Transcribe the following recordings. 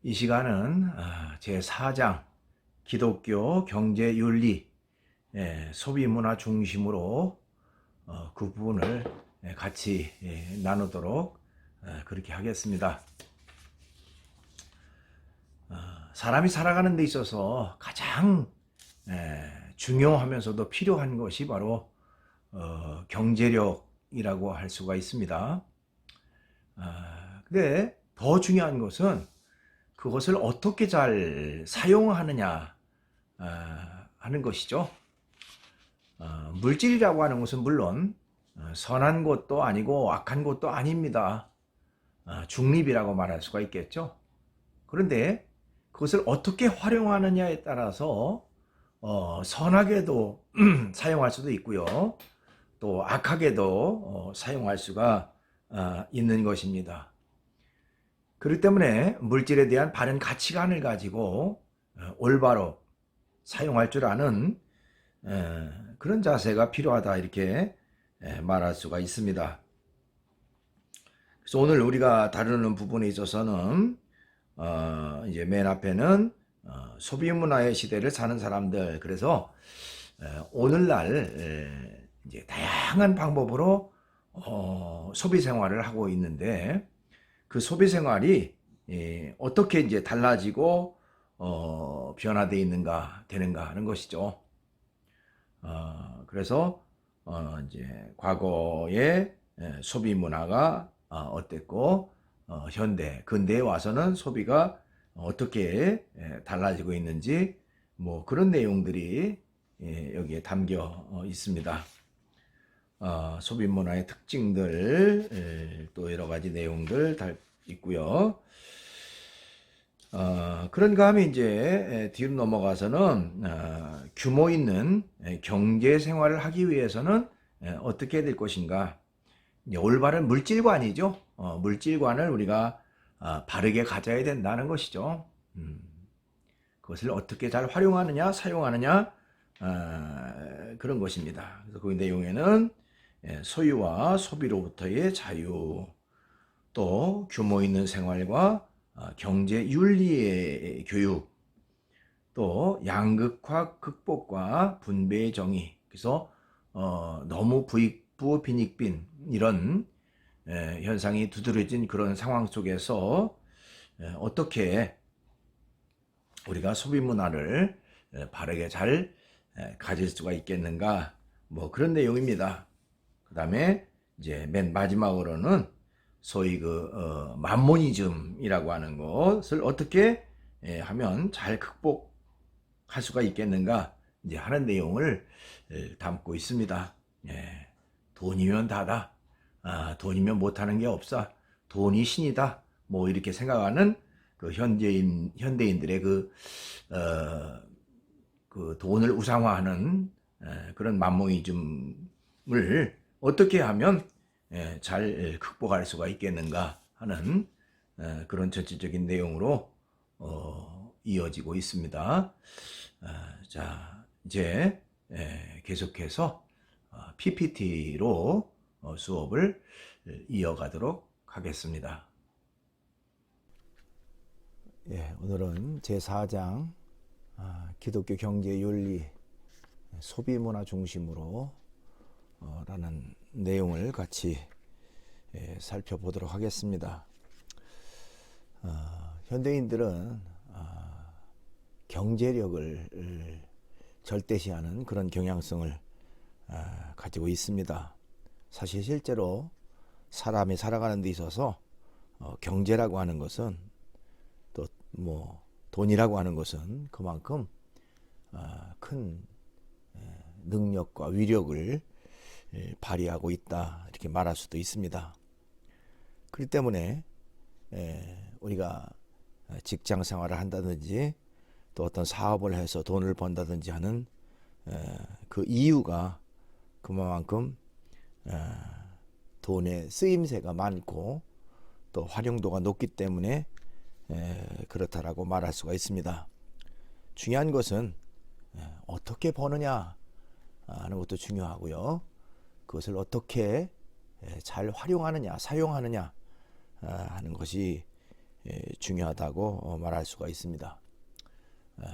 이 시간은 제4장 기독교 경제윤리 소비문화 중심으로 그 부분을 같이 나누도록 그렇게 하겠습니다. 사람이 살아가는 데 있어서 가장 중요하면서도 필요한 것이 바로 경제력이라고 할 수가 있습니다. 근데 더 중요한 것은 그것을 어떻게 잘 사용하느냐 하는 것이죠. 물질이라고 하는 것은 물론 선한 것도 아니고 악한 것도 아닙니다. 중립이라고 말할 수가 있겠죠. 그런데 그것을 어떻게 활용하느냐에 따라서 선하게도 사용할 수도 있고요. 또 악하게도 사용할 수가 있는 것입니다. 그렇기 때문에 물질에 대한 바른 가치관을 가지고 올바로 사용할 줄 아는 그런 자세가 필요하다 이렇게 말할 수가 있습니다. 그래서 오늘 우리가 다루는 부분에 있어서는 이제 맨 앞에는 소비 문화의 시대를 사는 사람들, 그래서 오늘날 이제 다양한 방법으로 소비 생활을 하고 있는데 그 소비 생활이 어떻게 이제 달라지고 변화되어 있는가 되는가 하는 것이죠. 그래서 이제 과거의 소비 문화가 어땠고 현대 근대에 와서는 소비가 어떻게 달라지고 있는지 뭐 그런 내용들이 여기에 담겨 있습니다. 소비 문화의 특징들 또 여러 가지 내용들 다 있고요. 그런가 하면 이제 뒤로 넘어가서는 규모 있는 경제 생활을 하기 위해서는 어떻게 될 것인가. 올바른 물질관이죠. 물질관을 우리가 바르게 가져야 된다는 것이죠. 그것을 어떻게 잘 활용하느냐, 사용하느냐, 그런 것입니다. 그래서 그 내용에는 소유와 소비로부터의 자유, 또 규모 있는 생활과 경제 윤리의 교육, 또 양극화 극복과 분배의 정의. 그래서 너무 부익부 빈익빈 이런 현상이 두드러진 그런 상황 속에서 어떻게 우리가 소비 문화를 바르게 잘 가질 수가 있겠는가, 뭐 그런 내용입니다. 그 다음에 이제 맨 마지막으로는 소위 그 만모니즘이라고 하는 것을 어떻게 하면 잘 극복할 수가 있겠는가 이제 하는 내용을 담고 있습니다. 돈이면 다다. 돈이면 못하는 게 없어. 돈이 신이다. 뭐 이렇게 생각하는 그 현대인들의 그 돈을 우상화하는 그런 만모니즘을 어떻게 하면 잘 극복할 수가 있겠는가 하는 그런 전체적인 내용으로 이어지고 있습니다. 자, 이제 계속해서 PPT로 수업을 이어가도록 하겠습니다. 오늘은 제4장 기독교 경제윤리 소비문화 중심으로 라는 내용을 같이 살펴보도록 하겠습니다. 현대인들은 경제력을 절대시하는 그런 경향성을 가지고 있습니다. 사실 실제로 사람이 살아가는 데 있어서 경제라고 하는 것은 또 뭐 돈이라고 하는 것은 그만큼 큰 능력과 위력을 발휘하고 있다 이렇게 말할 수도 있습니다. 그렇기 때문에 우리가 직장 생활을 한다든지 또 어떤 사업을 해서 돈을 번다든지 하는 그 이유가 그만큼 돈의 쓰임새가 많고 또 활용도가 높기 때문에 그렇다라고 말할 수가 있습니다. 중요한 것은 어떻게 버느냐 하는 것도 중요하고요. 그것을 어떻게 잘 활용하느냐, 사용하느냐 하는 것이 중요하다고 말할 수가 있습니다.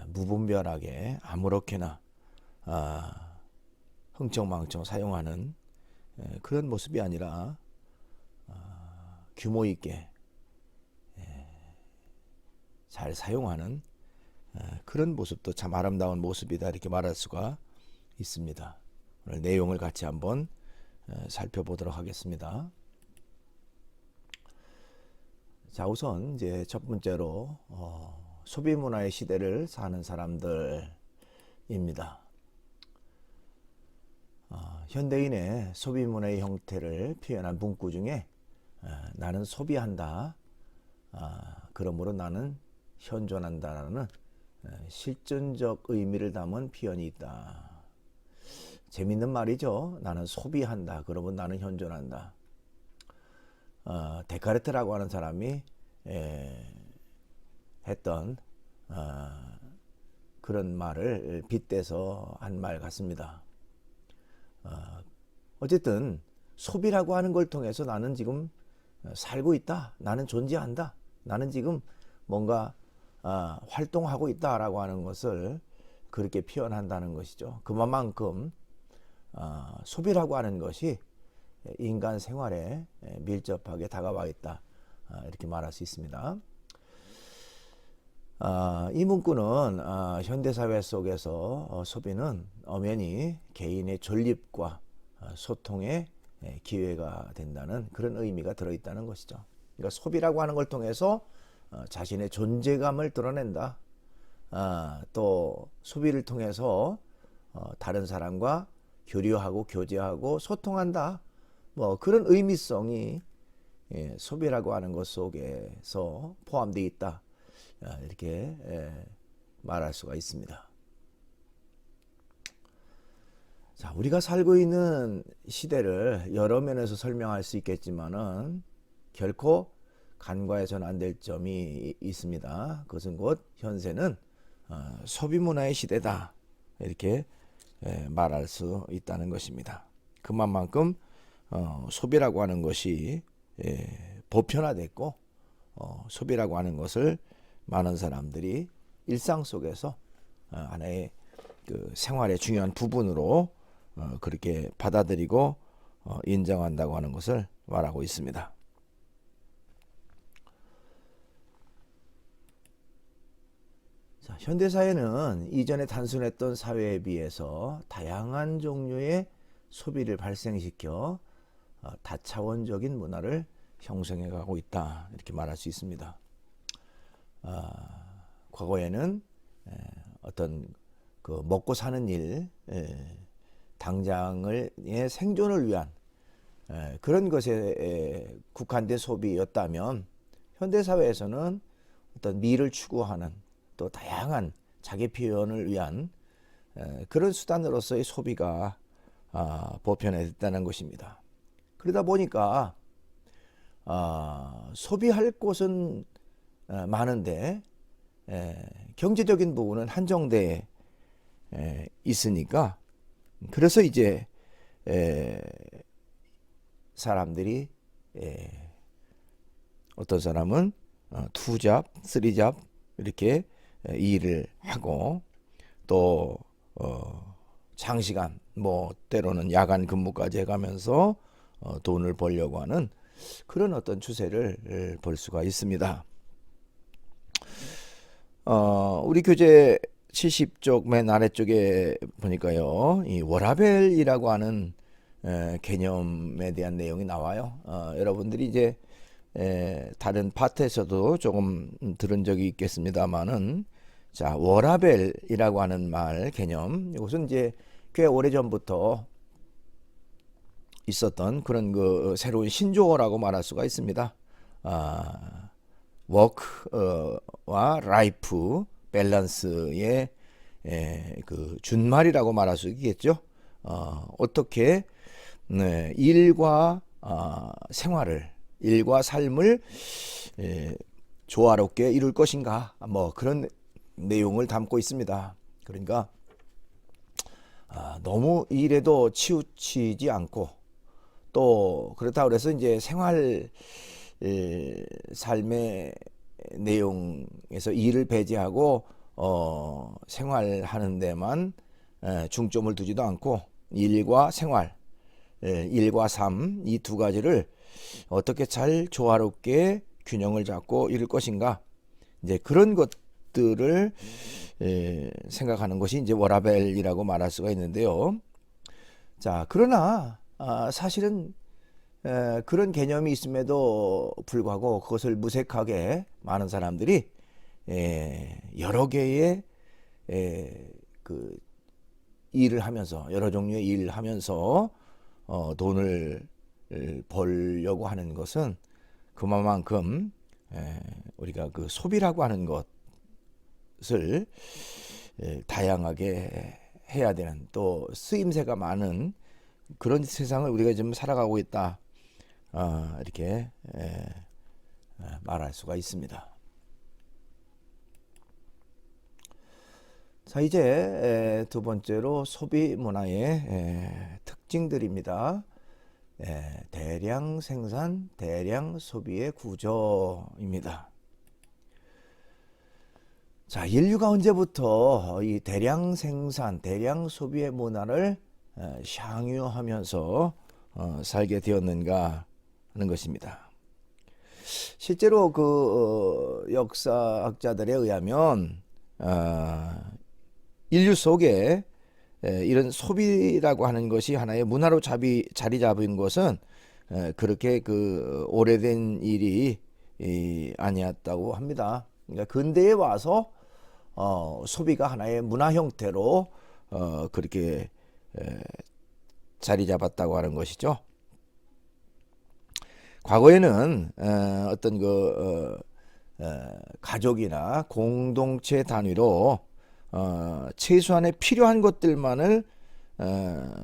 무분별하게 아무렇게나 흥청망청 사용하는 그런 모습이 아니라 규모 있게 잘 사용하는 그런 모습도 참 아름다운 모습이다, 이렇게 말할 수가 있습니다. 오늘 내용을 같이 한번 살펴보도록 하겠습니다. 자, 우선 이제 첫 번째로 소비 문화의 시대를 사는 사람들입니다. 현대인의 소비 문화의 형태를 표현한 문구 중에 나는 소비한다, 그러므로 나는 현존한다라는 실존적 의미를 담은 표현이 있다. 재밌는 말이죠. 나는 소비한다, 그러면 나는 현존한다. 데카르트라고 하는 사람이 했던 그런 말을 빗대서 한 말 같습니다. 어쨌든 소비라고 하는 걸 통해서 나는 지금 살고 있다, 나는 존재한다, 나는 지금 뭔가 활동하고 있다라고 하는 것을 그렇게 표현한다는 것이죠. 그만큼 소비라고 하는 것이 인간 생활에 밀접하게 다가와 있다, 이렇게 말할 수 있습니다. 이 문구는 현대사회 속에서 소비는 엄연히 개인의 존립과 소통의 기회가 된다는 그런 의미가 들어있다는 것이죠. 그러니까 소비라고 하는 걸 통해서 자신의 존재감을 드러낸다. 또 소비를 통해서 다른 사람과 교류하고 교제하고 소통한다. 뭐 그런 의미성이 소비라고 하는 것 속에서 포함되어 있다, 이렇게 말할 수가 있습니다. 자, 우리가 살고 있는 시대를 여러 면에서 설명할 수 있겠지만은 결코 간과해서는 안 될 점이 있습니다. 그것은 곧 현세는 소비 문화의 시대다, 이렇게 말할 수 있다는 것입니다. 그만큼 소비라고 하는 것이 보편화됐고 소비라고 하는 것을 많은 사람들이 일상 속에서 하나의 그 생활의 중요한 부분으로 그렇게 받아들이고 인정한다고 하는 것을 말하고 있습니다. 자, 현대사회는 이전에 단순했던 사회에 비해서 다양한 종류의 소비를 발생시켜 다차원적인 문화를 형성해 가고 있다, 이렇게 말할 수 있습니다. 과거에는 어떤 그 먹고 사는 일, 당장의 생존을 위한 그런 것에 국한된 소비였다면 현대사회에서는 어떤 미를 추구하는 또 다양한 자기 표현을 위한 그런 수단으로서의 소비가 보편화됐다는 것입니다. 그러다 보니까 소비할 곳은 많은데 경제적인 부분은 한정돼 있으니까, 그래서 이제 사람들이 어떤 사람은 2잡, 3잡 이렇게 일을 하고 또 장시간 뭐 때로는 야간 근무까지 해가면서 돈을 벌려고 하는 그런 어떤 추세를 볼 수가 있습니다. 우리 교재 70쪽 맨 아래쪽에 보니까요, 이 워라밸이라고 하는 개념에 대한 내용이 나와요. 여러분들이 이제 다른 파트에서도 조금 들은 적이 있겠습니다만은, 자, 워라밸이라고 하는 말 개념, 이것은 이제 꽤 오래전부터 있었던 그런 그 새로운 신조어라고 말할 수가 있습니다. 워크와 라이프 밸런스의 그 준말이라고 말할 수 있겠죠. 어떻게 일과 생활을, 일과 삶을 조화롭게 이룰 것인가, 뭐 그런 내용을 담고 있습니다. 그러니까 너무 일에도 치우치지 않고, 또 그렇다고 해서 이제 생활 삶의 내용에서 일을 배제하고 생활하는 데만 중점을 두지도 않고 일과 생활, 일과 삶 이 두 가지를 어떻게 잘 조화롭게 균형을 잡고 이룰 것인가, 이제 그런 것들을 생각하는 것이 이제 워라벨이라고 말할 수가 있는데요. 자, 그러나 사실은 그런 개념이 있음에도 불구하고 그것을 무색하게 많은 사람들이 여러 개의 그 일을 하면서, 여러 종류의 일을 하면서 돈을 벌려고 하는 것은 그만큼 우리가 그 소비라고 하는 것을 다양하게 해야 되는, 또 쓰임새가 많은 그런 세상을 우리가 지금 살아가고 있다, 이렇게 말할 수가 있습니다. 자, 이제 두 번째로 소비 문화의 특징들입니다. 대량 생산, 대량 소비의 구조입니다. 자, 인류가 언제부터 이 대량 생산, 대량 소비의 문화를 향유하면서 살게 되었는가 하는 것입니다. 실제로 그 역사학자들에 의하면 인류 속에 이런 소비라고 하는 것이 하나의 문화로 자리 잡은 것은 그렇게 그 오래된 일이 아니었다고 합니다. 그러니까 근대에 와서 소비가 하나의 문화 형태로 그렇게 자리 잡았다고 하는 것이죠. 과거에는 어떤 그 가족이나 공동체 단위로 최소한의 필요한 것들만을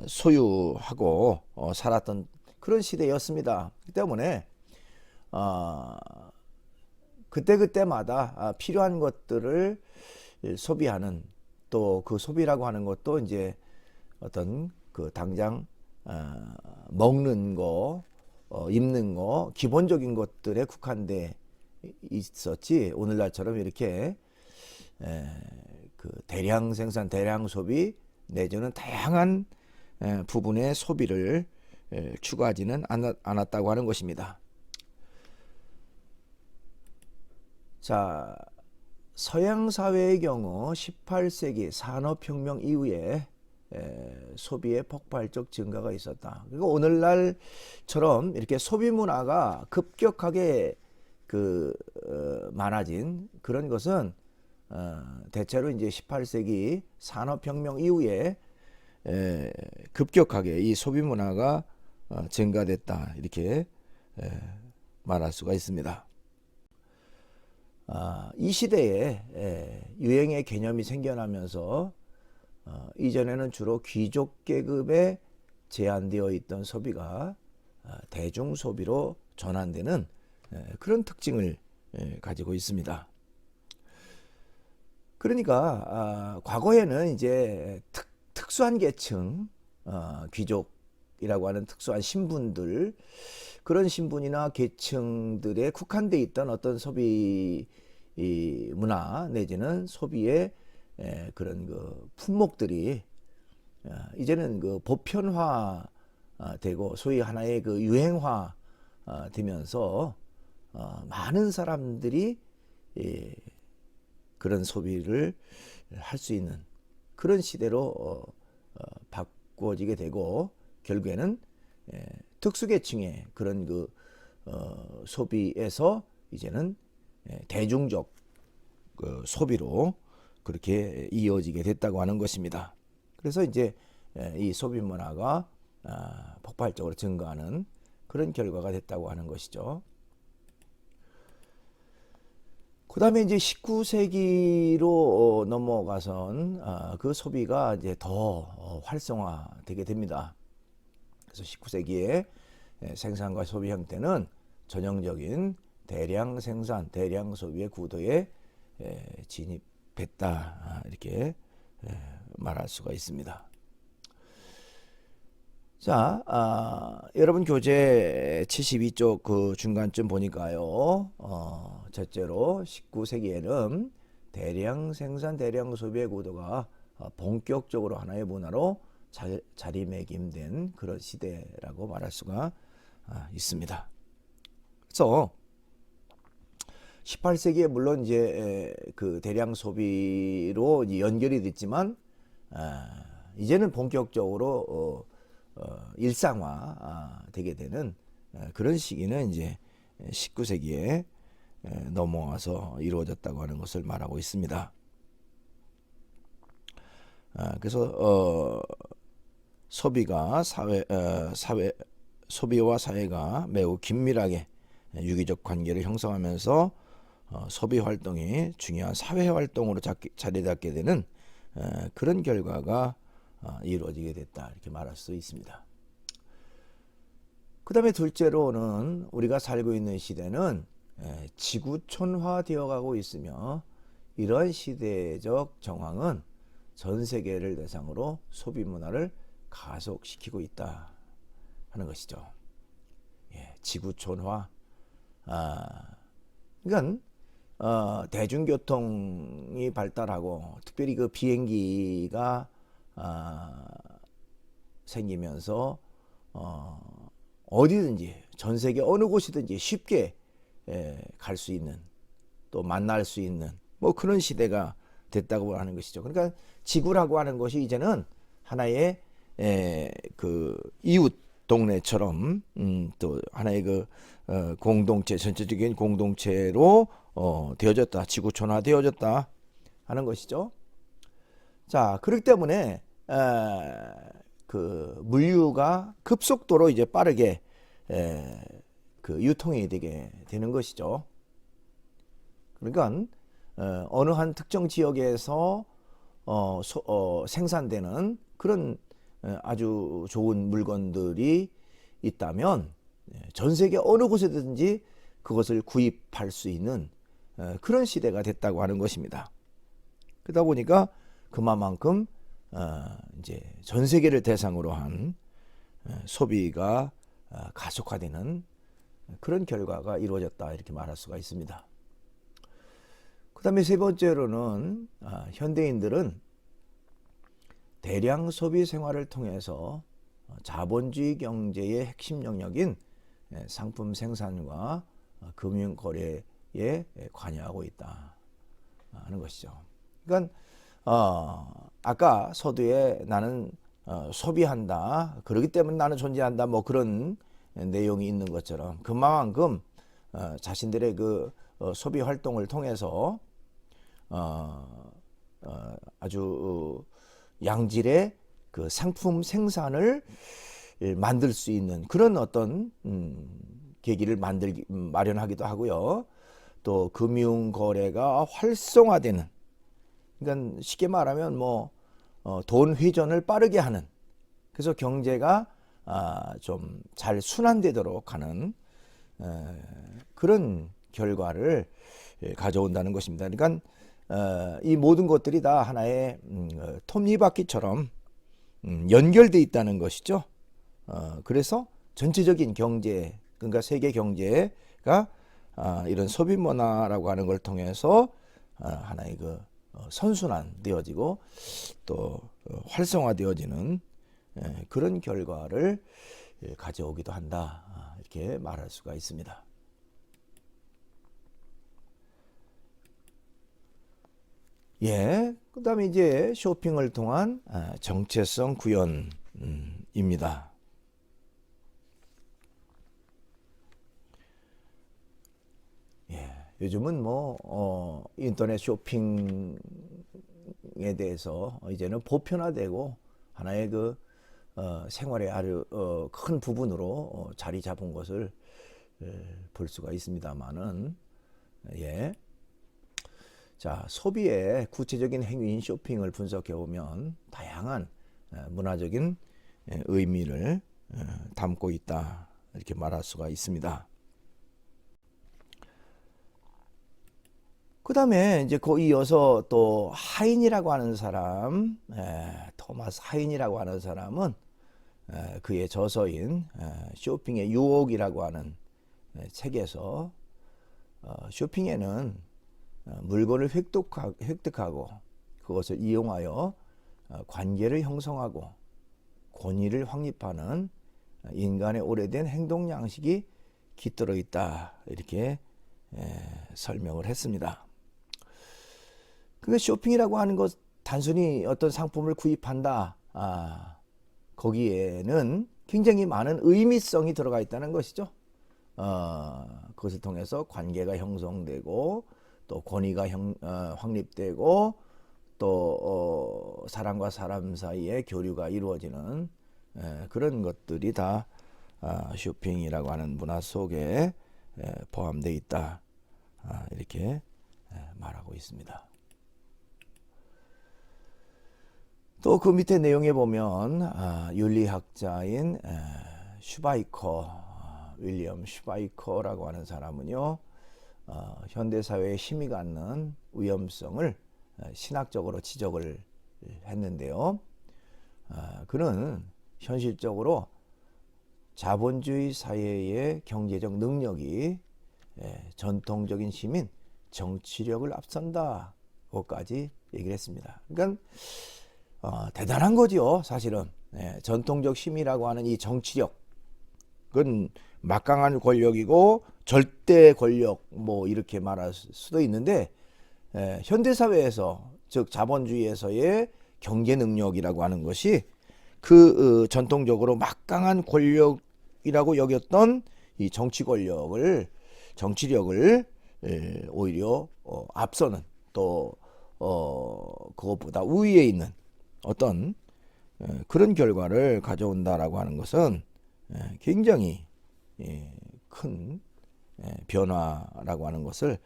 소유하고 살았던 그런 시대였습니다. 그렇기 때문에 그때그때마다 필요한 것들을 소비하는, 또 그 소비라고 하는 것도 이제 어떤 그 당장 먹는 거, 입는 거, 기본적인 것들에 국한돼 있었지, 오늘날처럼 이렇게 그 대량 생산, 대량 소비 내지는 다양한 부분의 소비를 추구하지는 않았다고 하는 것입니다. 자, 서양 사회의 경우 18세기 산업혁명 이후에 소비의 폭발적 증가가 있었다. 그리고 오늘날처럼 이렇게 소비 문화가 급격하게 많아진 그런 것은 대체로 이제 18세기 산업혁명 이후에 급격하게 이 소비 문화가 증가됐다, 이렇게 말할 수가 있습니다. 이 시대에 유행의 개념이 생겨나면서 이전에는 주로 귀족 계급에 제한되어 있던 소비가 대중 소비로 전환되는 그런 특징을 가지고 있습니다. 그러니까 과거에는 이제 특수한 계층, 귀족이라고 하는 특수한 신분들, 그런 신분이나 계층들에 국한돼 있던 어떤 소비 문화 내지는 소비의 그런 그 품목들이 이제는 그 보편화 되고 소위 하나의 그 유행화 되면서 많은 사람들이 그런 소비를 할 수 있는 그런 시대로 바꿔지게 되고, 결국에는 특수계층의 그런 그 소비에서 이제는 대중적 그 소비로 그렇게 이어지게 됐다고 하는 것입니다. 그래서 이제 이 소비 문화가 폭발적으로 증가하는 그런 결과가 됐다고 하는 것이죠. 그 다음에 이제 19세기로 넘어가선 그 소비가 이제 더 활성화되게 됩니다. 그래서 19세기에 생산과 소비 형태는 전형적인 대량 생산, 대량 소비의 구도에 진입했다, 이렇게 말할 수가 있습니다. 자, 여러분 교재 72쪽 그 중간쯤 보니까요. 첫째로 19세기에는 대량 생산, 대량 소비의 구도가 본격적으로 하나의 문화로 자리매김된 그런 시대라고 말할 수가 있습니다. 그래서 18세기에 물론 이제 그 대량 소비로 연결이 됐지만 이제는 본격적으로 일상화 되게 되는 그런 시기는 이제 19세기에 넘어와서 이루어졌다고 하는 것을 말하고 있습니다. 그래서 소비가 소비와 사회가 매우 긴밀하게 유기적 관계를 형성하면서 소비 활동이 중요한 사회 활동으로 자리 잡게 되는 그런 결과가 이루어지게 됐다 이렇게 말할 수 있습니다. 그 다음에 둘째로는 우리가 살고 있는 시대는 지구촌화 되어 가고 있으며 이러한 시대적 정황은 전 세계를 대상으로 소비 문화를 가속시키고 있다 하는 것이죠. 지구촌화. 그러니까 대중교통이 발달하고 특별히 그 비행기가 생기면서 어디든지 전 세계 어느 곳이든지 쉽게 갈 수 있는 또 만날 수 있는 뭐 그런 시대가 됐다고 하는 것이죠. 그러니까 지구라고 하는 것이 이제는 하나의 그 이웃 동네처럼 또 하나의 그 공동체, 전체적인 공동체로 되어졌다, 지구촌화 되어졌다 하는 것이죠. 자, 그렇기 때문에 그 물류가 급속도로 이제 빠르게 그 유통이 되게 되는 것이죠. 그러니까 어느 한 특정 지역에서 생산되는 그런 아주 좋은 물건들이 있다면 전 세계 어느 곳에든지 그것을 구입할 수 있는 그런 시대가 됐다고 하는 것입니다. 그러다 보니까 그만큼 이제 전 세계를 대상으로 한 소비가 가속화되는 그런 결과가 이루어졌다 이렇게 말할 수가 있습니다. 그 다음에 세 번째로는 현대인들은 대량 소비 생활을 통해서 자본주의 경제의 핵심 영역인 상품 생산과 금융 거래에 관여하고 있다 하는 것이죠. 그러니까 아까 서두에 나는 소비한다, 그렇기 때문에 나는 존재한다, 뭐 그런 내용이 있는 것처럼 그만큼 자신들의 그 소비 활동을 통해서 아주 양질의 그 상품 생산을 만들 수 있는 그런 어떤 계기를 마련하기도 하고요. 또 금융 거래가 활성화되는, 그러니까 쉽게 말하면 뭐 돈 회전을 빠르게 하는, 그래서 경제가 좀 잘 순환되도록 하는 그런 결과를 가져온다는 것입니다. 그러니까 이 모든 것들이 다 하나의 톱니바퀴처럼 연결돼 있다는 것이죠. 그래서 전체적인 경제, 그러니까 세계 경제가 이런 소비 문화라고 하는 걸 통해서 하나의 그 선순환되어지고 또 활성화되어지는 그런 결과를 가져오기도 한다 이렇게 말할 수가 있습니다. 그 다음에 이제 쇼핑을 통한 정체성 구현입니다. 요즘은 뭐 인터넷 쇼핑에 대해서 이제는 보편화되고 하나의 그 생활의 아주 큰 부분으로 자리 잡은 것을 볼 수가 있습니다만은 자, 소비의 구체적인 행위인 쇼핑을 분석해 보면 다양한 문화적인 의미를 담고 있다 이렇게 말할 수가 있습니다. 그 다음에 이제 그 이어서 또 하인이라고 하는 사람, 토마스 하인이라고 하는 사람은 그의 저서인 쇼핑의 유혹이라고 하는 책에서 쇼핑에는 물건을 획득하고 그것을 이용하여 관계를 형성하고 권위를 확립하는 인간의 오래된 행동 양식이 깃들어 있다, 이렇게 설명을 했습니다. 그러니까 쇼핑이라고 하는 것, 단순히 어떤 상품을 구입한다, 거기에는 굉장히 많은 의미성이 들어가 있다는 것이죠. 그것을 통해서 관계가 형성되고 또 권위가 확립되고 또 사람과 사람 사이의 교류가 이루어지는 그런 것들이 다 쇼핑이라고 하는 문화 속에 포함되어 있다, 이렇게 말하고 있습니다. 또 그 밑에 내용에 보면 윤리학자인 윌리엄 슈바이커라고 하는 사람은요, 현대사회의 힘이 갖는 위험성을 신학적으로 지적을 했는데요. 그는 현실적으로 자본주의 사회의 경제적 능력이 전통적인 힘인 정치력을 앞선다고까지 얘기를 했습니다. 그러니까 대단한 거죠, 사실은. 전통적 힘이라고 하는 이 정치력은 막강한 권력이고 절대 권력, 뭐 이렇게 말할 수도 있는데, 현대 사회에서, 즉 자본주의에서의 경제 능력이라고 하는 것이 그 전통적으로 막강한 권력이라고 여겼던 이 정치력을 오히려 앞서는, 또 그것보다 우위에 있는 어떤 그런 결과를 가져온다라고 하는 것은 굉장히 큰 변화라고 하는 것을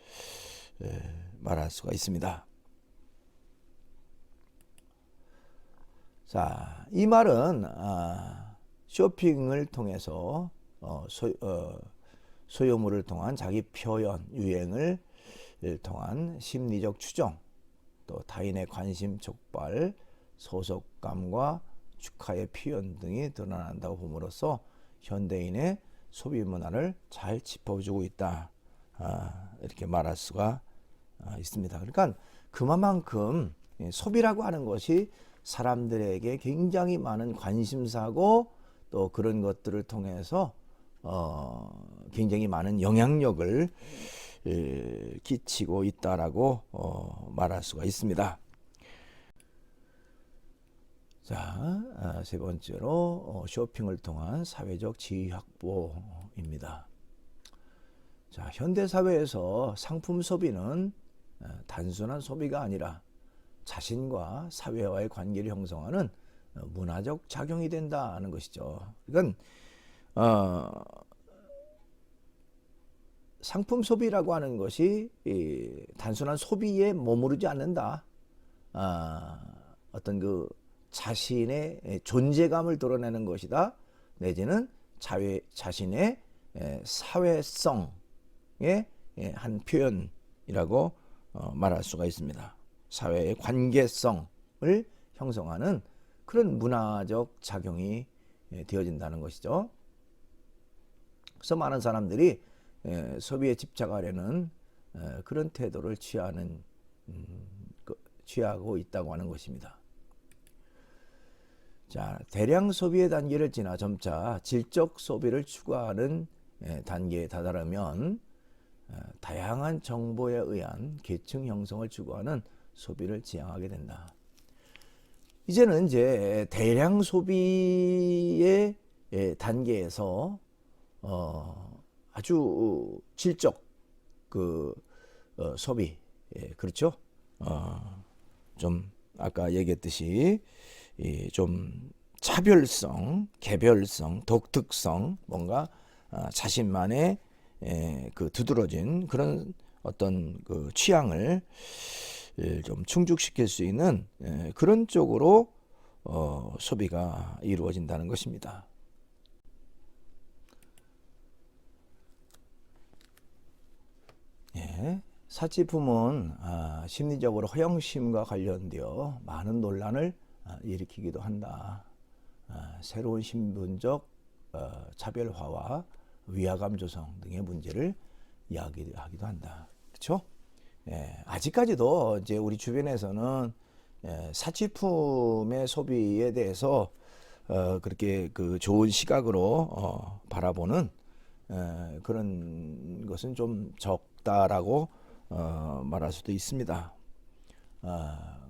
말할 수가 있습니다. 자, 이 말은 쇼핑을 통해서 소유물을 통한 자기 표현, 유행을 통한 심리적 추정, 또 타인의 관심 촉발, 소속감과 축하의 표현 등이 드러난다고 봄으로써 현대인의 소비 문화를 잘 짚어주고 있다, 이렇게 말할 수가 있습니다. 그러니까 그만큼 소비라고 하는 것이 사람들에게 굉장히 많은 관심사고, 또 그런 것들을 통해서 굉장히 많은 영향력을 끼치고 있다라고 말할 수가 있습니다. 자, 세 번째로 쇼핑을 통한 사회적 지위 확보입니다. 자, 현대 사회에서 상품 소비는 단순한 소비가 아니라 자신과 사회와의 관계를 형성하는 문화적 작용이 된다는 것이죠. 그러니까 상품 소비라고 하는 것이 단순한 소비에 머무르지 않는다. 어떤 그 자신의 존재감을 드러내는 것이다. 내지는 자신의 사회성의 한 표현이라고 말할 수가 있습니다. 사회의 관계성을 형성하는 그런 문화적 작용이 되어진다는 것이죠. 그래서 많은 사람들이 소비에 집착하려는 그런 태도를 취하고 있다고 하는 것입니다. 자, 대량 소비의 단계를 지나 점차 질적 소비를 추구하는 단계에 다다르면 다양한 정보에 의한 계층 형성을 추구하는 소비를 지향하게 된다. 이제는 이제 대량 소비의 단계에서 아주 질적 소비, 그렇죠? 좀 아까 얘기했듯이 좀 차별성, 개별성, 독특성, 뭔가 자신만의 그 두드러진 그런 어떤 그 취향을 좀 충족시킬 수 있는 그런 쪽으로 소비가 이루어진다는 것입니다. 사치품은 심리적으로 허영심과 관련되어 많은 논란을 일으키기도 한다. 새로운 신분적 차별화와 위화감 조성 등의 문제를 이야기하기도 한다. 그렇죠? 아직까지도 이제 우리 주변에서는 사치품의 소비에 대해서 그렇게 그 좋은 시각으로 바라보는 그런 것은 좀 적다라고 말할 수도 있습니다.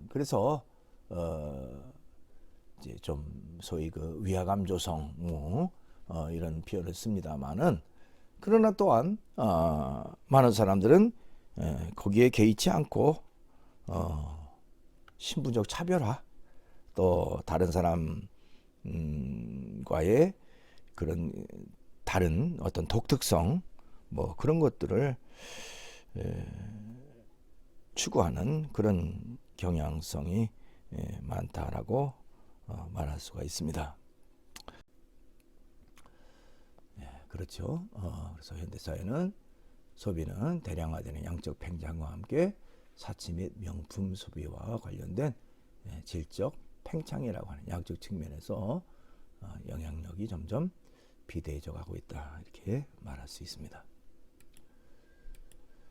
그래서 이제 좀 소위 그 위화감 조성 이런 표현을 씁니다만은, 그러나 또한 많은 사람들은 거기에 개의치 않고 신분적 차별화, 또 다른 사람과의 그런 다른 어떤 독특성, 뭐 그런 것들을 추구하는 그런 경향성이 많다라고 말할 수가 있습니다. 그렇죠. 그래서 현대사회는 소비는 대량화되는 양적 팽창과 함께 사치 및 명품 소비와 관련된 질적 팽창이라고 하는 양적 측면에서 영향력이 점점 비대해져 가고 있다, 이렇게 말할 수 있습니다.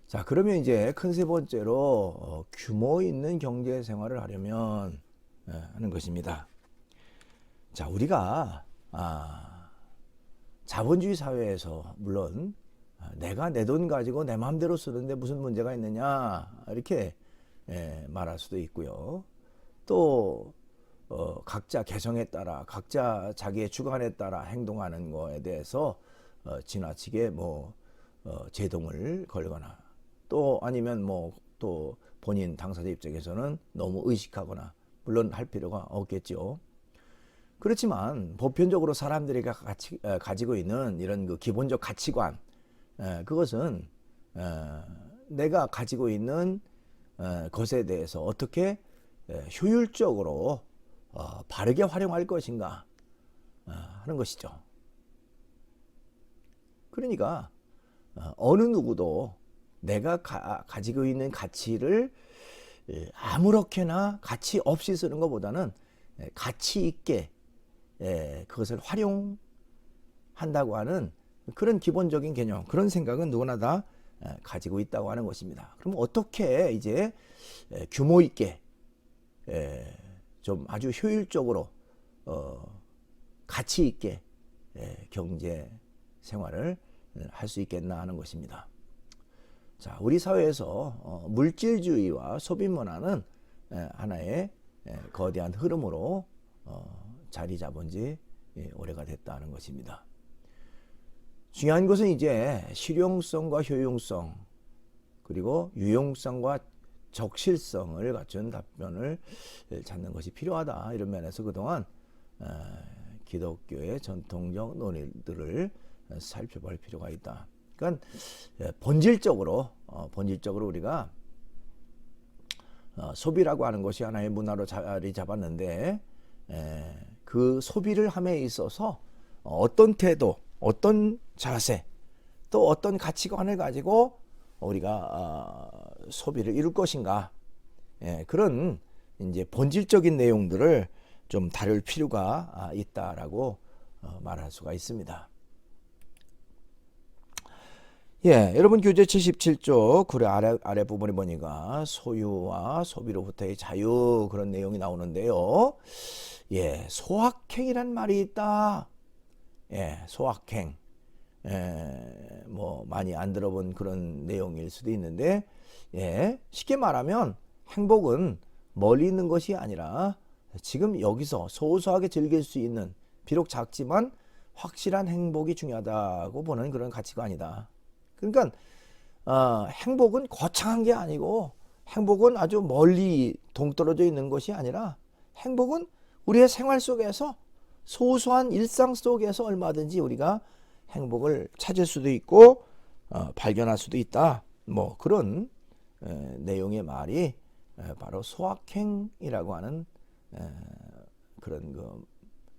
자, 그러면 이제 큰 세 번째로 규모 있는 경제 생활을 하려면 하는 것입니다. 자, 우리가 자본주의 사회에서 물론 내가 내 돈 가지고 내 마음대로 쓰는데 무슨 문제가 있느냐, 이렇게 말할 수도 있고요. 또 각자 개성에 따라, 각자 자기의 주관에 따라 행동하는 거에 대해서 지나치게 제동을 걸거나, 또 아니면 또 본인 당사자 입장에서는 너무 의식하거나, 물론 할 필요가 없겠죠. 그렇지만 보편적으로 사람들이 가지고 있는 이런 그 기본적 가치관, 그것은 내가 가지고 있는 것에 대해서 어떻게 효율적으로 바르게 활용할 것인가 하는 것이죠. 그러니까 어느 누구도 내가 가지고 있는 가치를 아무렇게나 가치 없이 쓰는 것보다는 가치 있게 그것을 활용한다고 하는 그런 기본적인 개념, 그런 생각은 누구나 다 가지고 있다고 하는 것입니다. 그럼 어떻게 이제 규모 있게 좀 아주 효율적으로 가치 있게 경제 생활을 할 수 있겠나 하는 것입니다. 자, 우리 사회에서 물질주의와 소비 문화는 하나의 거대한 흐름으로 자리 잡은 지 오래가 됐다는 것입니다. 중요한 것은 이제 실용성과 효용성, 그리고 유용성과 적실성을 갖춘 답변을 찾는 것이 필요하다, 이런 면에서 그동안 기독교의 전통적 논의들을 살펴볼 필요가 있다. 그러니까 본질적으로 우리가 소비라고 하는 것이 하나의 문화로 자리 잡았는데, 그 소비를 함에 있어서 어떤 태도, 어떤 자세, 또 어떤 가치관을 가지고 우리가 소비를 이룰 것인가, 그런 이제 본질적인 내용들을 좀 다룰 필요가 있다라고 말할 수가 있습니다. 여러분 교재 77쪽 글의 아래 부분에 보니까 소유와 소비로부터의 자유, 그런 내용이 나오는데요. 소확행이란 말이 있다. 소확행. 많이 안 들어본 그런 내용일 수도 있는데, 쉽게 말하면 행복은 멀리 있는 것이 아니라 지금 여기서 소소하게 즐길 수 있는, 비록 작지만 확실한 행복이 중요하다고 보는 그런 가치관이다. 그러니까 행복은 거창한 게 아니고, 행복은 아주 멀리 동떨어져 있는 것이 아니라, 행복은 우리의 생활 속에서, 소소한 일상 속에서 얼마든지 우리가 행복을 찾을 수도 있고 발견할 수도 있다. 그런 내용의 말이 바로 소확행이라고 하는 그런 그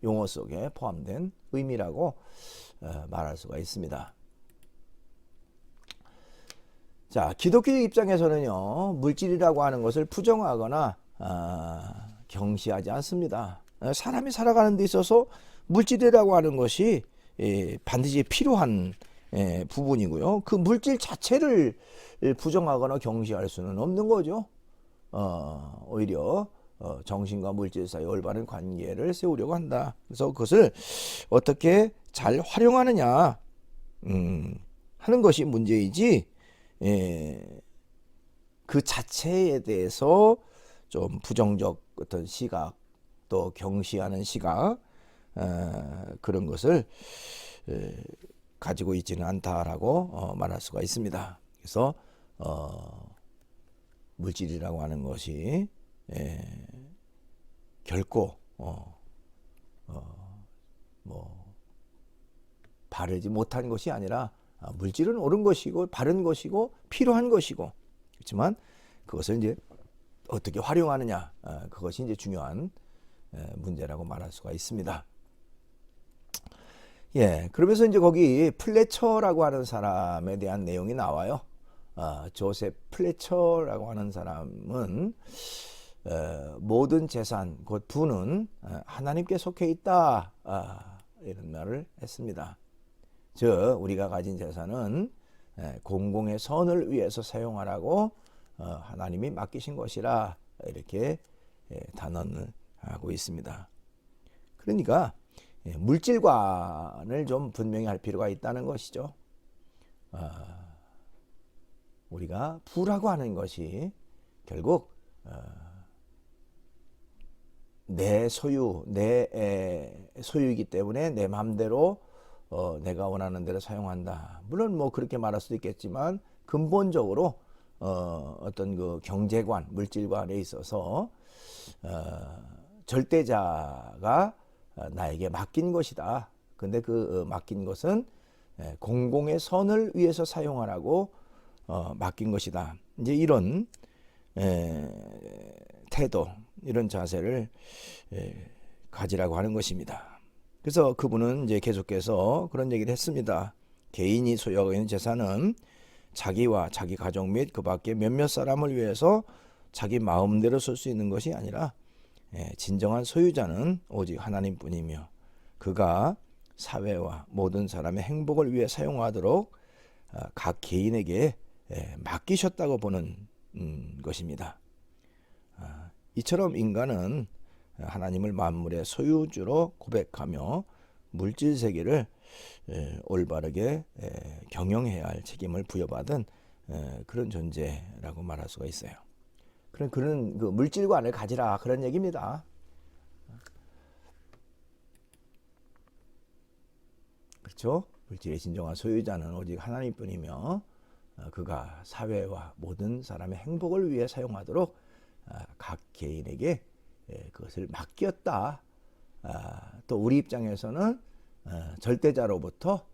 용어 속에 포함된 의미라고 말할 수가 있습니다. 자, 기독교 입장에서는요, 물질이라고 하는 것을 부정하거나 경시하지 않습니다. 사람이 살아가는 데 있어서 물질이라고 하는 것이 반드시 필요한 부분이고요. 그 물질 자체를 부정하거나 경시할 수는 없는 거죠. 오히려 정신과 물질 사이 올바른 관계를 세우려고 한다. 그래서 그것을 어떻게 잘 활용하느냐 하는 것이 문제이지, 그 자체에 대해서 좀 부정적 어떤 시각, 또 경시하는 시각, 그런 것을 가지고 있지는 않다라고 말할 수가 있습니다. 그래서 물질이라고 하는 것이 결코 뭐 바르지 못한 것이 아니라, 물질은 옳은 것이고 바른 것이고 필요한 것이고, 그렇지만 그것을 이제 어떻게 활용하느냐, 그것이 이제 중요한 문제라고 말할 수가 있습니다. 예, 그러면서 이제 거기 플래처라고 하는 사람에 대한 내용이 나와요. 조셉 플래처라고 하는 사람은 모든 재산, 곧 부는 하나님께 속해 있다, 이런 말을 했습니다. 즉 우리가 가진 재산은 공공의 선을 위해서 사용하라고 하나님이 맡기신 것이라, 이렇게 단언을 하고 있습니다. 그러니까 물질관을 좀 분명히 할 필요가 있다는 것이죠. 우리가 부라고 하는 것이 결국 내 소유, 내 소유이기 때문에 내 마음대로 내가 원하는 대로 사용한다. 물론 뭐 그렇게 말할 수도 있겠지만, 근본적으로 어떤 그 경제관, 물질관에 있어서 절대자가 나에게 맡긴 것이다. 근데 그 맡긴 것은 공공의 선을 위해서 사용하라고 맡긴 것이다. 이제 이런 태도, 이런 자세를 가지라고 하는 것입니다. 그래서 그분은 이제 계속해서 그런 얘기를 했습니다. 개인이 소유하고 있는 재산은 자기와 자기 가족 및 그 밖에 몇몇 사람을 위해서 자기 마음대로 쓸 수 있는 것이 아니라, 진정한 소유자는 오직 하나님뿐이며 그가 사회와 모든 사람의 행복을 위해 사용하도록 각 개인에게 맡기셨다고 보는 것입니다. 이처럼 인간은 하나님을 만물의 소유주로 고백하며 물질 세계를 올바르게 경영해야 할 책임을 부여받은 그런 존재라고 말할 수가 있어요. 그런 그 물질관을 가지라, 그런 얘기입니다. 그렇죠? 물질의 진정한 소유자는 오직 하나님뿐이며 그가 사회와 모든 사람의 행복을 위해 사용하도록 각 개인에게 그것을 맡겼다. 또 우리 입장에서는 절대자로부터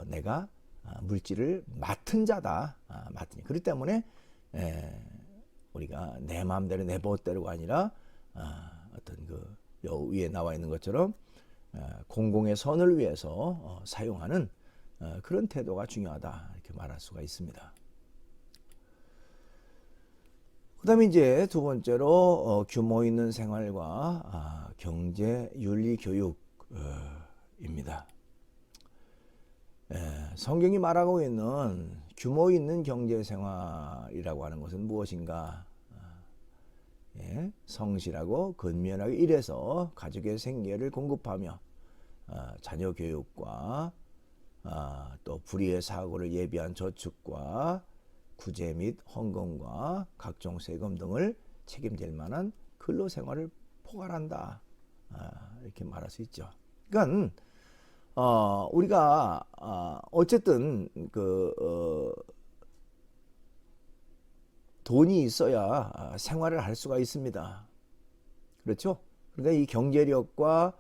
내가 물질을 맡은 자다. 그렇기 때문에 우리가 내 마음대로 내 멋대로가 아니라 어떤 그 위에 나와 있는 것처럼 공공의 선을 위해서 사용하는 그런 태도가 중요하다, 이렇게 말할 수가 있습니다. 그 다음에 이제 두 번째로 규모 있는 생활과 경제 윤리 교육입니다. 성경이 말하고 있는 규모 있는 경제 생활이라고 하는 것은 무엇인가? 성실하고 근면하게 일해서 가족의 생계를 공급하며 자녀 교육과 또 불의의 사고를 예비한 저축과 구제 및 헌금과 각종 세금 등을 책임질 만한 근로 생활을 포괄한다, 이렇게 말할 수 있죠. 그러니까 우리가 어쨌든 그 돈이 있어야 생활을 할 수가 있습니다. 그렇죠? 그러니까 이 경제력과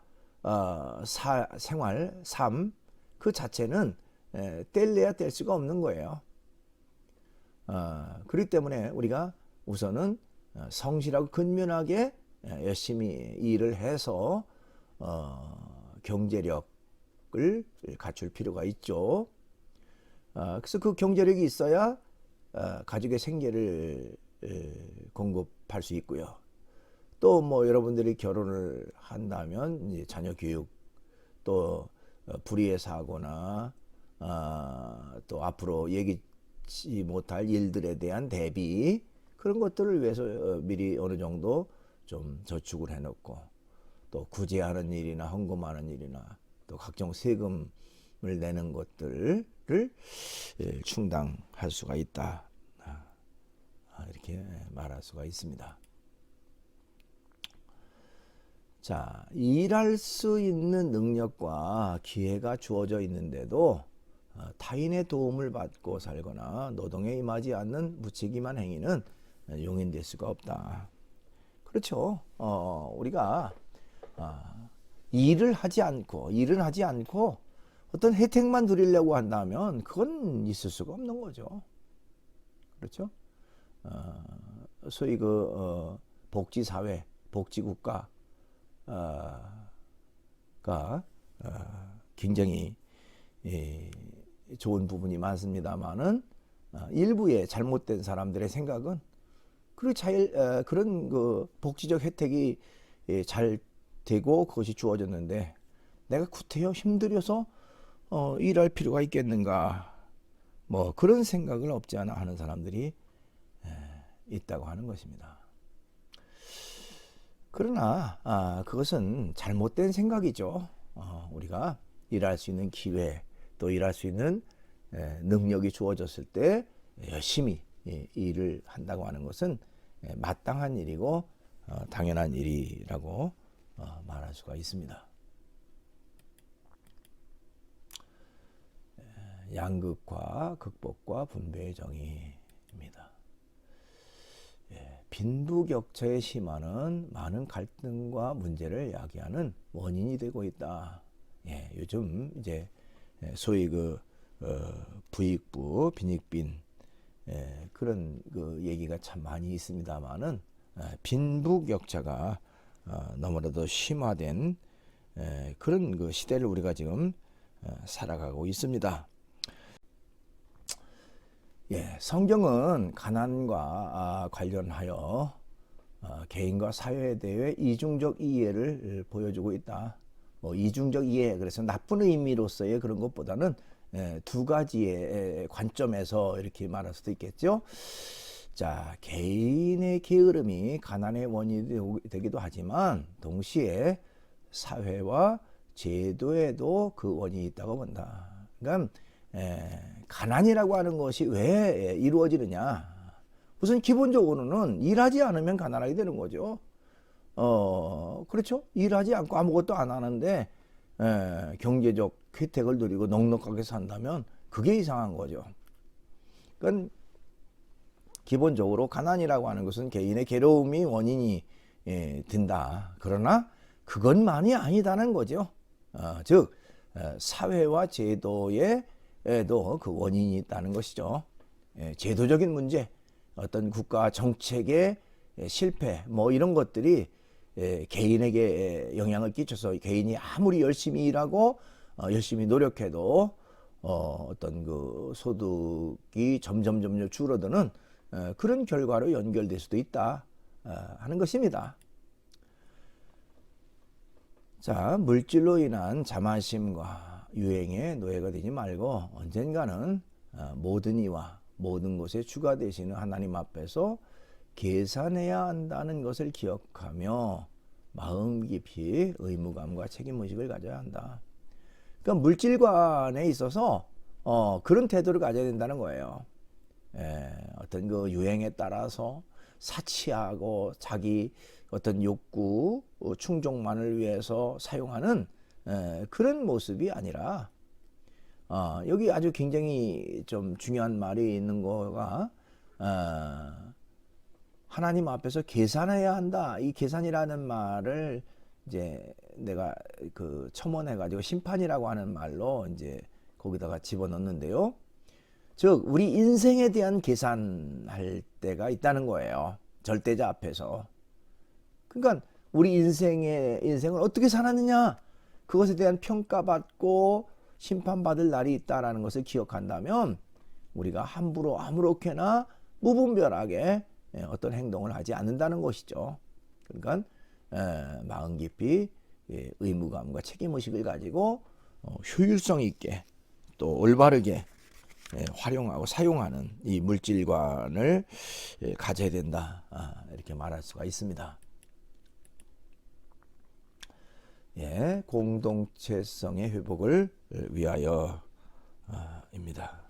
생활, 삶, 그 자체는 뗄래야 뗄 수가 없는 거예요. 그렇기 때문에 우리가 우선은 성실하고 근면하게 열심히 일을 해서 경제력을 갖출 필요가 있죠. 그래서 그 경제력이 있어야 가족의 생계를 공급할 수 있고요. 또 뭐 여러분들이 결혼을 한다면 이제 자녀 교육, 또 불의의 사고나 또 앞으로 예기치 못할 일들에 대한 대비, 그런 것들을 위해서 미리 어느 정도 좀 저축을 해놓고, 또 구제하는 일이나 헌금하는 일이나 또 각종 세금을 내는 것들을 충당할 수가 있다, 이렇게 말할 수가 있습니다. 자, 일할 수 있는 능력과 기회가 주어져 있는데도 타인의 도움을 받고 살거나 노동에 임하지 않는 무책임한 행위는 용인될 수가 없다. 그렇죠. 우리가 일을 하지 않고 어떤 혜택만 누리려고 한다면 그건 있을 수가 없는 거죠. 그렇죠. 소위 복지사회, 복지국가 가 굉장히 좋은 부분이 많습니다만은 일부의 잘못된 사람들의 생각은 그런 그 복지적 혜택이 잘 되고 그것이 주어졌는데 내가 구태여 힘들여서 일할 필요가 있겠는가, 뭐 그런 생각을 없지 않아 하는 사람들이 있다고 하는 것입니다. 그러나 그것은 잘못된 생각이죠. 우리가 일할 수 있는 기회, 또 일할 수 있는 능력이 주어졌을 때 열심히 일을 한다고 하는 것은 마땅한 일이고 당연한 일이라고 말할 수가 있습니다. 양극화 극복과 분배의 정의입니다. 빈부격차의 심화는 많은 갈등과 문제를 야기하는 원인이 되고 있다. 요즘 이제 소위 부익부, 빈익빈 그런 그 얘기가 참 많이 있습니다만은 빈부격차가 너무나도 심화된 그런 그 시대를 우리가 지금 살아가고 있습니다. 성경은 가난과 관련하여 개인과 사회에 대해 이중적 이해를 보여주고 있다. 이중적 이해, 그래서 나쁜 의미로서의 그런 것보다는 두 가지의 관점에서 이렇게 말할 수도 있겠죠. 자, 개인의 게으름이 가난의 원인이 되기도 하지만 동시에 사회와 제도에도 그 원인이 있다고 본다. 그러니까 가난이라고 하는 것이 왜 이루어지느냐? 우선 기본적으로는 일하지 않으면 가난하게 되는 거죠. 그렇죠? 일하지 않고 아무것도 안 하는데 경제적 혜택을 누리고 넉넉하게 산다면 그게 이상한 거죠. 그러니까 기본적으로 가난이라고 하는 것은 개인의 괴로움이 원인이 된다. 그러나 그것만이 아니다는 거죠. 즉 사회와 제도에도 그 원인이 있다는 것이죠. 제도적인 문제, 어떤 국가 정책의 실패, 뭐 이런 것들이 개인에게 영향을 끼쳐서 개인이 아무리 열심히 일하고 열심히 노력해도 어떤 그 소득이 점점 줄어드는 그런 결과로 연결될 수도 있다 하는 것입니다. 자, 물질로 인한 자만심과 유행에 노예가 되지 말고 언젠가는 모든 이와 모든 것의 주가 되시는 하나님 앞에서 계산해야 한다는 것을 기억하며 마음 깊이 의무감과 책임의식을 가져야 한다. 그러니까 물질관에 있어서 그런 태도를 가져야 된다는 거예요. 어떤 그 유행에 따라서 사치하고 자기 어떤 욕구 충족만을 위해서 사용하는 그런 모습이 아니라 여기 아주 굉장히 좀 중요한 말이 있는 거가 하나님 앞에서 계산해야 한다. 이 계산이라는 말을 이제 내가 그 첨언해가지고 심판이라고 하는 말로 이제 거기다가 집어넣는데요. 즉 우리 인생에 대한 계산할 때가 있다는 거예요. 절대자 앞에서. 그러니까 우리 인생을 어떻게 살았느냐, 그것에 대한 평가받고 심판받을 날이 있다라는 것을 기억한다면 우리가 함부로 아무렇게나 무분별하게 어떤 행동을 하지 않는다는 것이죠. 그러니까 마음 깊이 의무감과 책임의식을 가지고 효율성 있게 또 올바르게 활용하고 사용하는 이 물질관을 가져야 된다. 이렇게 말할 수가 있습니다. 공동체성의 회복을 위하여 입니다.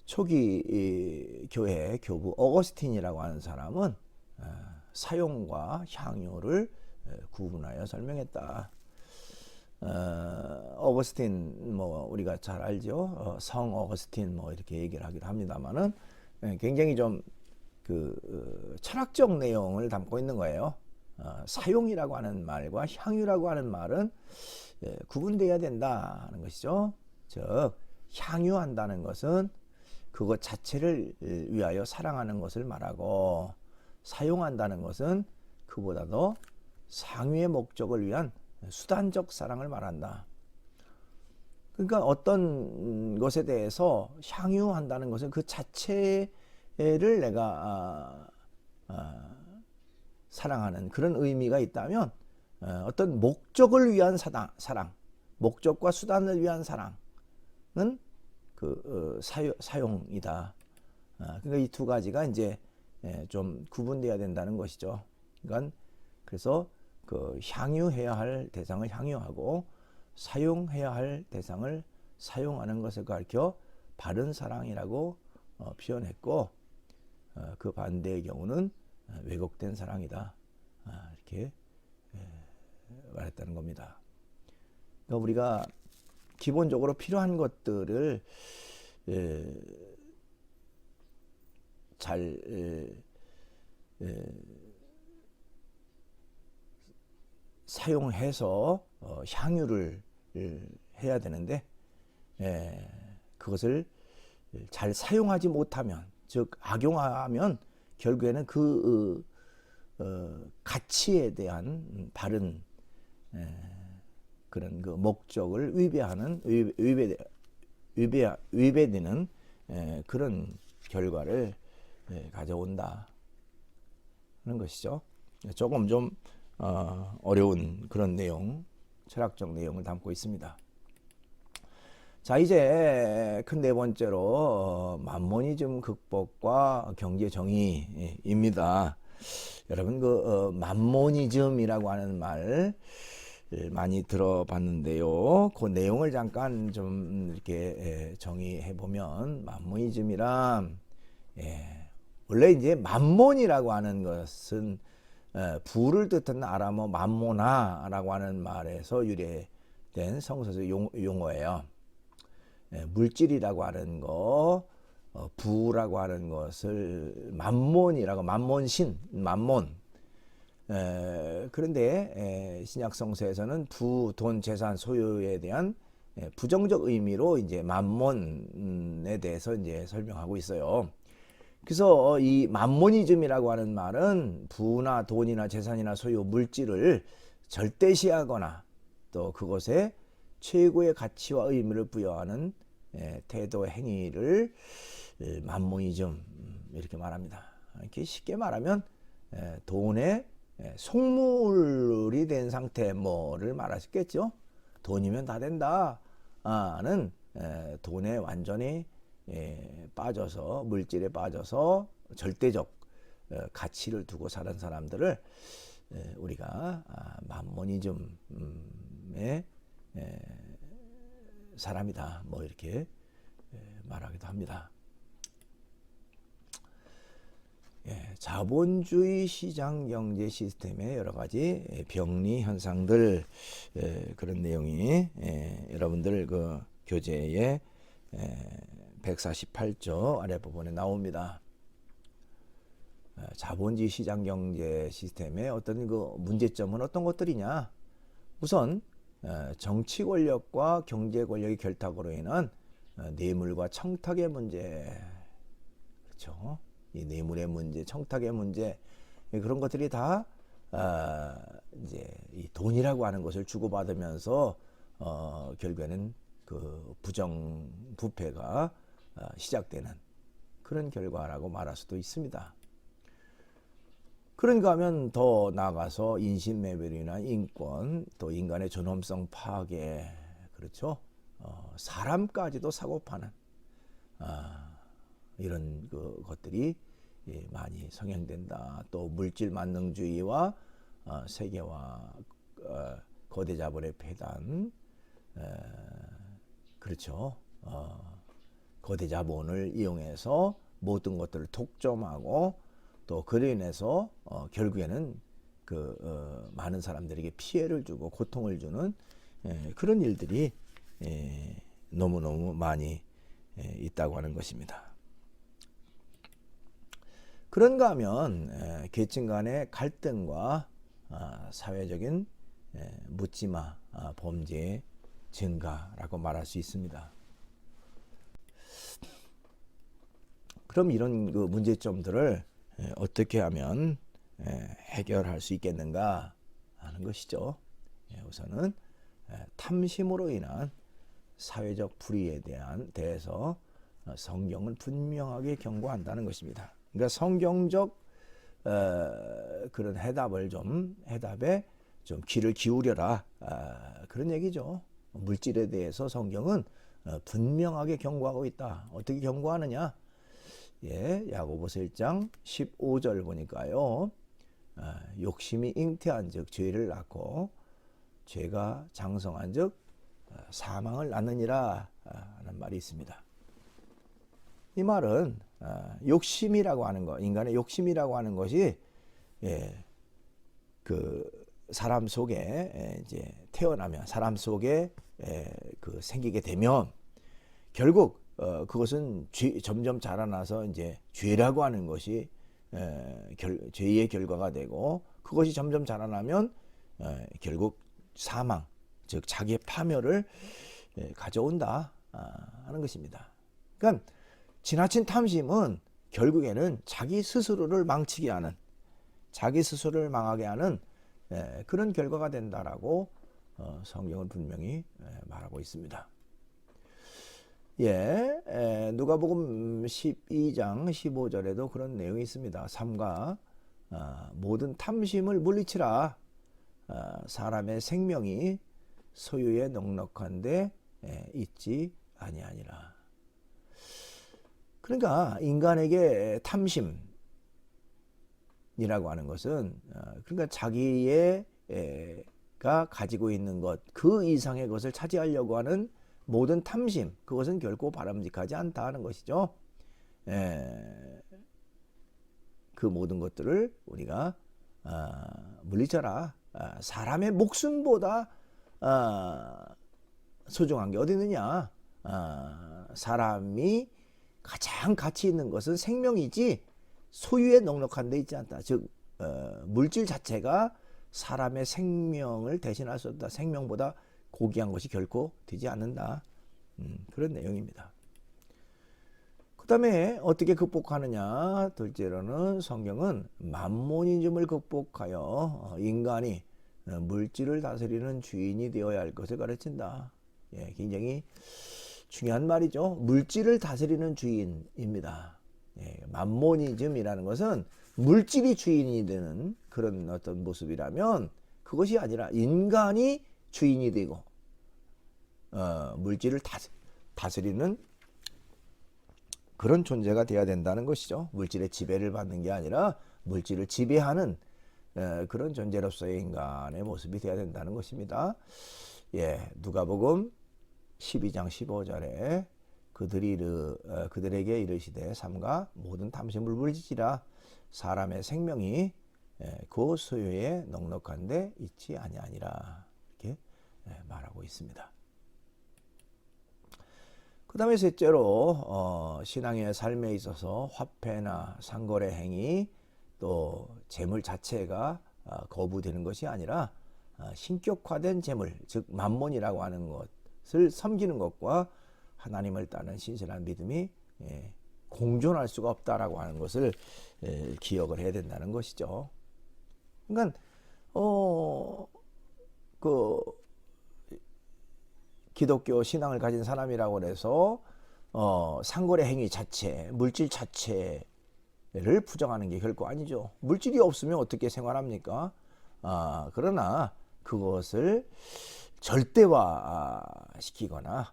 초기 교회 교부 어거스틴이라고 하는 사람은 사용과 향유를 구분하여 설명했다. 어거스틴 뭐 우리가 잘 알죠. 성 어거스틴 뭐 이렇게 얘기를 하기도 합니다만은 굉장히 좀 그 철학적 내용을 담고 있는 거예요. 사용이라고 하는 말과 향유라고 하는 말은 구분되어야 된다는 것이죠. 즉 향유한다는 것은 그것 자체를 위하여 사랑하는 것을 말하고, 사용한다는 것은 그보다도 상위의 목적을 위한 수단적 사랑을 말한다. 그러니까 어떤 것에 대해서 향유한다는 것은 그 자체를 내가 사랑하는 그런 의미가 있다면, 어떤 목적을 위한 사랑, 목적과 수단을 위한 사랑은 사용이다. 그러니까 이 두 가지가 이제 좀 구분돼야 된다는 것이죠. 그러니까 그래서 그 향유해야 할 대상을 향유하고 사용해야 할 대상을 사용하는 것을 가르쳐 바른 사랑이라고 표현했고, 그 반대의 경우는 왜곡된 사랑이다. 이렇게 말했다는 겁니다. 그러니까 우리가 기본적으로 필요한 것들을 잘 사용해서 향유를 해야 되는데, 그것을 잘 사용하지 못하면, 즉 악용하면 결국에는 그 가치에 대한 바른 그런 그 목적을 위배되는 그런 결과를 가져온다 하는 것이죠. 조금 좀 어려운 그런 내용, 철학적 내용을 담고 있습니다. 자, 이제 큰 네 번째로 만모니즘 극복과 경제 정의입니다. 여러분 그 만모니즘이라고 하는 말 많이 들어봤는데요. 그 내용을 잠깐 좀 이렇게 정의해 보면, 만모니즘이란 원래 이제 만몬이라고 하는 것은 부를 뜻하는 아람어 만모나라고 하는 말에서 유래된 성서적 용어예요. 물질이라고 하는 거, 부라고 하는 것을 만몬이라고, 만몬신, 만몬. 그런데 신약 성서에서는 부, 돈, 재산, 소유에 대한 부정적 의미로 이제 만몬에 대해서 이제 설명하고 있어요. 그래서 이 만모니즘이라고 하는 말은 부나 돈이나 재산이나 소유, 물질을 절대시하거나 또 그것에 최고의 가치와 의미를 부여하는 태도, 행위를 만모니즘 이렇게 말합니다. 이렇게 쉽게 말하면 돈의 속물이 된 상태 뭐를 말할 수 있겠죠. 돈이면 다 된다는 돈에 완전히 빠져서, 물질에 빠져서 절대적 가치를 두고 사는 사람들을 우리가 만모니즘의 사람이다 뭐 이렇게 말하기도 합니다. 자본주의 시장 경제 시스템의 여러 가지 병리 현상들, 그런 내용이 여러분들 그 교재에 148조 아래 부분에 나옵니다. 자본주의 시장 경제 시스템의 어떤 그 문제점은 어떤 것들이냐? 우선 정치 권력과 경제 권력의 결탁으로 인한 뇌물과 청탁의 문제, 그렇죠? 이 뇌물의 문제, 청탁의 문제, 그런 것들이 다 이제 이 돈이라고 하는 것을 주고받으면서 결국에는 그 부정 부패가 시작되는 그런 결과라고 말할 수도 있습니다. 그런가 하면 더 나아가서 인신매매이나 인권, 또 인간의 존엄성 파괴, 그렇죠? 사람까지도 사고 파는 이런 것들이 많이 성행된다. 또 물질 만능주의와 세계화, 거대 자본의 폐단, 그렇죠. 거대 자본을 이용해서 모든 것들을 독점하고 또 그로 인해서 결국에는 많은 사람들에게 피해를 주고 고통을 주는 그런 일들이 너무너무 많이 있다고 하는 것입니다. 그런가 하면 계층 간의 갈등과 사회적인 묻지마 범죄의 증가라고 말할 수 있습니다. 그럼 이런 문제점들을 어떻게 하면 해결할 수 있겠는가 하는 것이죠. 우선은 탐심으로 인한 사회적 불의에 대해서 성경은 분명하게 경고한다는 것입니다. 그러니까 성경적 그런 해답에 좀 귀를 기울여라, 그런 얘기죠. 물질에 대해서 성경은 분명하게 경고하고 있다. 어떻게 경고하느냐? 야고보서 1장 15절 보니까요. 욕심이 잉태한즉 죄를 낳고 죄가 장성한즉 사망을 낳느니라 하는 말이 있습니다. 이 말은 욕심이라고 하는 것, 인간의 욕심이라고 하는 것이 그 사람 속에 이제 태어나면 사람 속에 생기게 되면 결국 그것은 점점 자라나서 이제 죄라고 하는 것이 죄의 결과가 되고, 그것이 점점 자라나면 결국 사망, 즉 자기의 파멸을 가져온다 하는 것입니다. 그러니까 지나친 탐심은 결국에는 자기 스스로를 망치게 하는, 자기 스스로를 망하게 하는 그런 결과가 된다라고 성경은 분명히 말하고 있습니다. 누가복음 12장 15절에도 그런 내용이 있습니다. 삼가 모든 탐심을 물리치라. 사람의 생명이 소유에 넉넉한데 있지 아니하니라. 그러니까 인간에게 탐심이라고 하는 것은 그러니까 자기가 가지고 있는 것, 그 이상의 것을 차지하려고 하는 모든 탐심, 그것은 결코 바람직하지 않다 하는 것이죠. 그 모든 것들을 우리가 물리쳐라. 사람의 목숨보다 소중한 게 어디 있느냐? 사람이 가장 가치 있는 것은 생명이지 소유에 넉넉한 데 있지 않다. 즉 물질 자체가 사람의 생명을 대신할 수 없다. 생명보다 고귀한 것이 결코 되지 않는다. 그런 내용입니다. 그 다음에 어떻게 극복하느냐? 둘째로는 성경은 만모니즘을 극복하여 인간이 물질을 다스리는 주인이 되어야 할 것을 가르친다. 굉장히 중요한 말이죠. 물질을 다스리는 주인입니다. 만모니즘이라는 것은 물질이 주인이 되는 그런 어떤 모습이라면 그것이 아니라 인간이 주인이 되고 물질을 다스리는 그런 존재가 되어야 된다는 것이죠. 물질의 지배를 받는 게 아니라 물질을 지배하는 그런 존재로서의 인간의 모습이 되어야 된다는 것입니다. 누가복음 12장 15절에 그들에게 이르시되 삼가 모든 탐심을 물리치라. 사람의 생명이 그 소유에 넉넉한데 있지 아니하니라. 이렇게 말하고 있습니다. 그 다음에 셋째로 신앙의 삶에 있어서 화폐나 상거래 행위 또 재물 자체가 거부되는 것이 아니라 신격화된 재물, 즉 만몬이라고 하는 것을 섬기는 것과 하나님을 따르는 신실한 믿음이 공존할 수가 없다라고 하는 것을 기억을 해야 된다는 것이죠. 그러니까 기독교 신앙을 가진 사람이라고 해서 상거래 행위 자체, 물질 자체에 부정하는 게 결코 아니죠. 물질이 없으면 어떻게 생활합니까? 그러나 그것을 절대화시키거나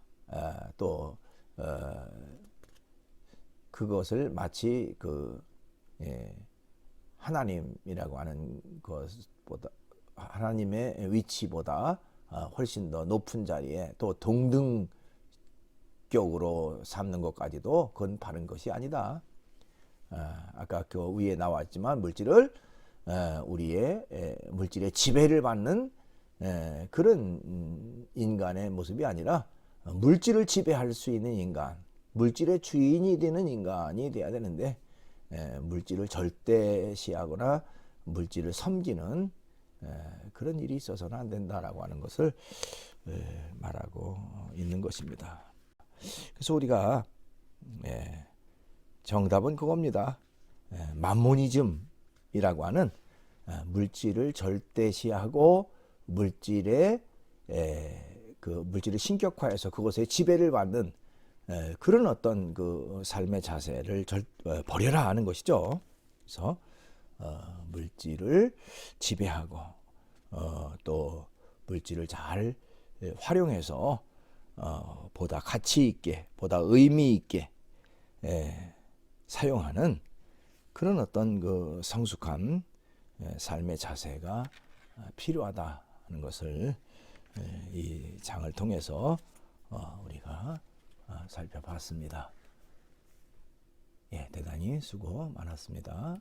또 그것을 마치 하나님이라고 하는 것보다 하나님의 위치보다 훨씬 더 높은 자리에 또 동등격으로 삼는 것까지도 그건 바른 것이 아니다. 아까 그 위에 나왔지만 물질을 우리의 물질의 지배를 받는 그런 인간의 모습이 아니라 물질을 지배할 수 있는 인간, 물질의 주인이 되는 인간이 돼야 되는데 물질을 절대시하거나 물질을 섬기는 그런 일이 있어서는 안 된다라고 하는 것을 말하고 있는 것입니다. 그래서 우리가 정답은 그겁니다. 맘모니즘이라고 하는 물질을 절대시하고 물질의 그 물질을 신격화해서 그것의 지배를 받는 그런 어떤 그 삶의 자세를 버려라 하는 것이죠. 그래서 물질을 지배하고 또 물질을 잘 활용해서 보다 가치 있게, 보다 의미 있게 사용하는 그런 어떤 그 성숙한 삶의 자세가 필요하다 하는 것을 이 장을 통해서 우리가 살펴봤습니다. 대단히 수고 많았습니다.